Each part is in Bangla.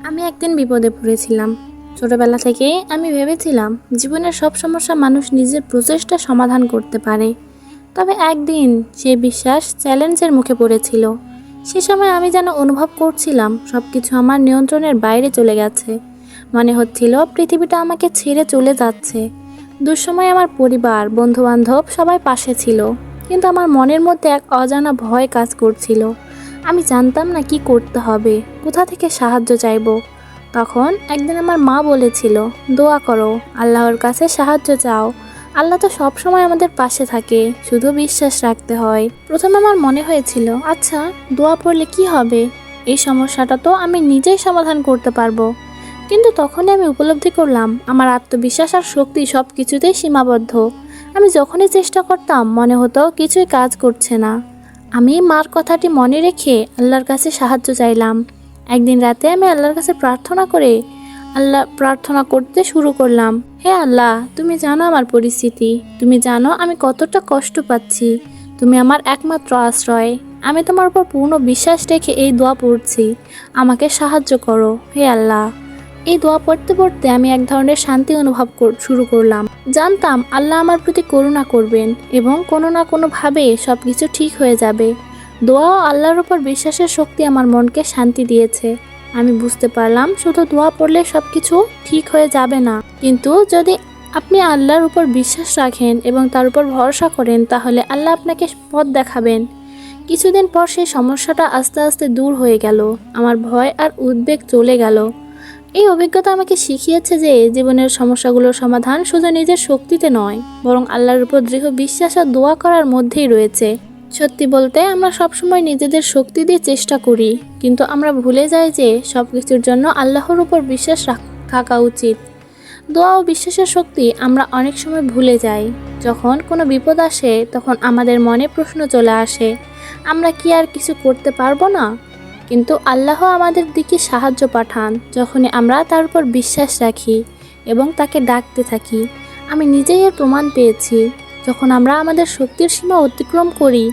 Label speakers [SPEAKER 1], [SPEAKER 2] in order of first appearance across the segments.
[SPEAKER 1] আমি একদিন বিপদে পড়েছিলাম। ছোটবেলা থেকেই আমি ভেবেছিলাম জীবনের সব সমস্যা মানুষ নিজের প্রচেষ্টা সমাধান করতে পারে। তবে একদিন সেই বিশ্বাস চ্যালেঞ্জের মুখে পড়েছিল। সে সময় আমি যেন অনুভব করছিলাম সব কিছু আমার নিয়ন্ত্রণের বাইরে চলে গেছে। মনে হচ্ছিল পৃথিবীটা আমাকে ছেড়ে চলে যাচ্ছে। দুঃসময়ে আমার পরিবার, বন্ধুবান্ধব সবাই পাশে ছিল, কিন্তু আমার মনের মধ্যে এক অজানা ভয় কাজ করছিল। আমি জানতাম না কি করতে হবে, কোথা থেকে সাহায্য চাইব। তখন একদিন আমার মা বলেছিল, দোয়া করো, আল্লাহর কাছে সাহায্য চাও। আল্লাহ তো সব সময় আমাদের পাশে থাকে, শুধু বিশ্বাস রাখতে হয়। প্রথমে আমার মনে হয়েছিল, আচ্ছা দোয়া পড়লে কি হবে, এই সমস্যাটা তো আমি নিজেই সমাধান করতে পারবো। কিন্তু তখনই আমি উপলব্ধি করলাম আমার আত্মবিশ্বাস আর শক্তি সব কিছুতেই সীমাবদ্ধ। আমি যখনই চেষ্টা করতাম মনে হতো কিছুই কাজ করছে না। আমি মার কথাটি মনে রেখে আল্লাহর কাছে সাহায্য চাইলাম। একদিন রাতে আমি আল্লাহর কাছে প্রার্থনা করতে শুরু করলাম। হে আল্লাহ, তুমি জানো আমার পরিস্থিতি, তুমি জানো আমি কতটা কষ্ট পাচ্ছি, তুমি আমার একমাত্র আশ্রয়। আমি তোমার উপর পূর্ণ বিশ্বাস রেখে এই দোয়া পড়ছি, আমাকে সাহায্য করো হে আল্লাহ। এই দোয়া পড়তে পড়তে আমি এক ধরনের শান্তি অনুভব শুরু করলাম। জানতাম আল্লাহ আমার প্রতি করুণা করবেন এবং কোনো না কোনোভাবে সব কিছু ঠিক হয়ে যাবে। দোয়া ও আল্লাহর উপর বিশ্বাসের শক্তি আমার মনকে শান্তি দিয়েছে। আমি বুঝতে পারলাম শুধু দোয়া পড়লে সব কিছু ঠিক হয়ে যাবে না, কিন্তু যদি আপনি আল্লাহর উপর বিশ্বাস রাখেন এবং তার উপর ভরসা করেন, তাহলে আল্লাহ আপনাকে পথ দেখাবেন। কিছুদিন পর সেই সমস্যাটা আস্তে আস্তে দূর হয়ে গেল, আমার ভয় আর উদ্বেগ চলে গেল। এই অভিজ্ঞতা আমাকে শিখিয়েছে যে জীবনের সমস্যাগুলোর সমাধান শুধু নিজের শক্তিতে নয়, বরং আল্লাহর উপর দৃঢ় বিশ্বাস আর দোয়া করার মধ্যেই রয়েছে। সত্যি বলতে আমরা সবসময় নিজেদের শক্তি দিয়ে চেষ্টা করি, কিন্তু আমরা ভুলে যাই যে সব কিছুর জন্য আল্লাহর উপর বিশ্বাস থাকা উচিত। দোয়া ও বিশ্বাসের শক্তি আমরা অনেক সময় ভুলে যাই। যখন কোনো বিপদ আসে তখন আমাদের মনে প্রশ্ন চলে আসে, আমরা কি আর কিছু করতে পারবো না? কিন্তু আল্লাহ আমাদের দিকে সাহায্য পাঠান যখনই আমরা তার উপর বিশ্বাস রাখি এবং তাকে ডাকতে থাকি। আমি নিজেই এর প্রমাণ পেয়েছি। যখন আমরা আমাদের শক্তির সীমা অতিক্রম করি,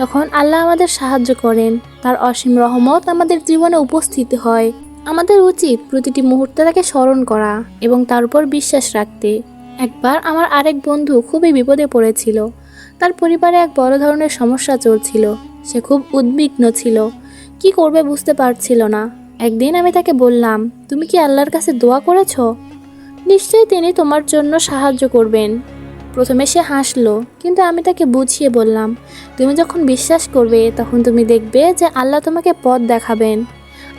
[SPEAKER 1] তখন আল্লাহ আমাদের সাহায্য করেন। তার অসীম রহমত আমাদের জীবনে উপস্থিত হয়। আমাদের উচিত প্রতিটি মুহূর্তে তাকে স্মরণ করা এবং তার উপর বিশ্বাস রাখতে। একবার আমার আরেক বন্ধু খুবই বিপদে পড়েছিল। তার পরিবারে এক বড় ধরনের সমস্যা চলছিল। সে খুব উদ্বিগ্ন ছিল, কি করবে বুঝতে পারছিল না। একদিন আমি তাকে বললাম, তুমি কি আল্লাহর কাছে দোয়া করেছো? নিশ্চয়ই তিনি তোমার জন্য সাহায্য করবেন। প্রথমে সে হাসলো, কিন্তু আমি তাকে বুঝিয়ে বললাম, তুমি যখন বিশ্বাস করবে তখন তুমি দেখবে যে আল্লাহ তোমাকে পথ দেখাবেন।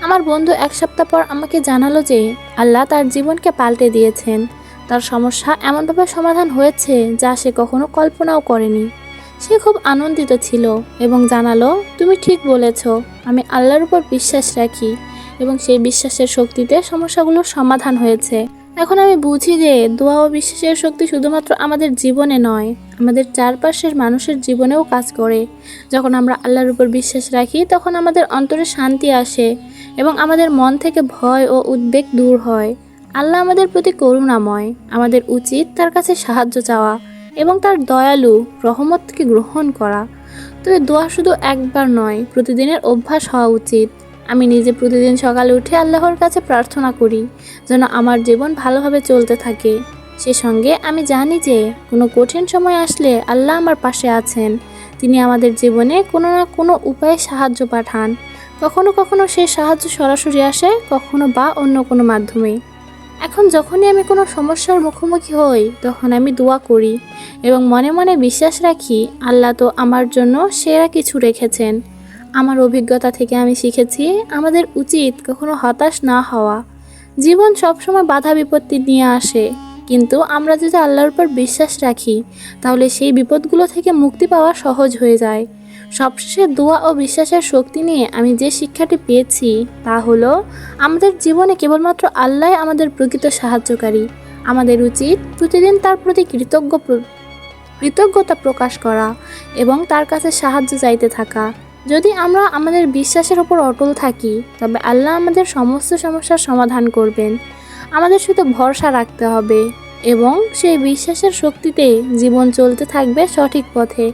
[SPEAKER 1] আমার বন্ধু এক সপ্তাহ পর আমাকে জানালো যে আল্লাহ তার জীবনকে পাল্টে দিয়েছেন। তার সমস্যা এমনভাবে সমাধান হয়েছে যা সে কখনো কল্পনাও করেনি। সে খুব আনন্দিত ছিল এবং জানালো, তুমি ঠিক বলেছ, আমি আল্লাহর উপর বিশ্বাস রাখি এবং সেই বিশ্বাসের শক্তিতে সমস্যাগুলোর সমাধান হয়েছে। এখন আমি বুঝি যে দোয়া ও বিশ্বাসের শক্তি শুধুমাত্র আমাদের জীবনে নয়, আমাদের চারপাশের মানুষের জীবনেও কাজ করে। যখন আমরা আল্লাহর উপর বিশ্বাস রাখি তখন আমাদের অন্তরে শান্তি আসে এবং আমাদের মন থেকে ভয় ও উদ্বেগ দূর হয়। আল্লাহ আমাদের প্রতি করুণাময়, আমাদের উচিত তার কাছে সাহায্য চাওয়া এবং তার দয়ালু রহমতকে গ্রহণ করা। তবে দোয়া শুধু একবার নয়, প্রতিদিনের অভ্যাস হওয়া উচিত। আমি নিজে প্রতিদিন সকালে উঠে আল্লাহর কাছে প্রার্থনা করি যেন আমার জীবন ভালোভাবে চলতে থাকে। সে সঙ্গে আমি জানি যে কোনো কঠিন সময় আসলে আল্লাহ আমার পাশে আছেন। তিনি আমাদের জীবনে কোনো না কোনো উপায়ে সাহায্য পাঠান। কখনো কখনো সেই সাহায্য সরাসরি আসে, কখনো বা অন্য কোনো মাধ্যমে। এখন যখনই আমি কোনো সমস্যার মুখোমুখি হই তখন আমি দোয়া করি এবং মনে মনে বিশ্বাস রাখি আল্লাহ তো আমার জন্য সেরা কিছু রেখেছেন। আমার অভিজ্ঞতা থেকে আমি শিখেছি আমাদের উচিত কখনো হতাশ না হওয়া। জীবন সবসময় বাধা বিপত্তি নিয়ে আসে, কিন্তু আমরা যদি আল্লাহর উপর বিশ্বাস রাখি তাহলে সেই বিপদগুলো থেকে মুক্তি পাওয়া সহজ হয়ে যায়। সবশেষে দোয়া ও বিশ্বাসের শক্তি নিয়ে আমি যে শিক্ষাটি পেয়েছি তা হলো, আমাদের জীবনে কেবলমাত্র আল্লাহ আমাদের প্রকৃত সাহায্যকারী। আমাদের উচিত প্রতিদিন তার প্রতি কৃতজ্ঞতা প্রকাশ করা এবং তার কাছে সাহায্য চাইতে থাকা। যদি আমরা আমাদের বিশ্বাসের উপর অটল থাকি তবে আল্লাহ আমাদের সমস্ত সমস্যার সমাধান করবেন। আমাদের শুধু ভরসা রাখতে হবে এবং সেই বিশ্বাসের শক্তিতে জীবন চলতে থাকবে সঠিক পথে।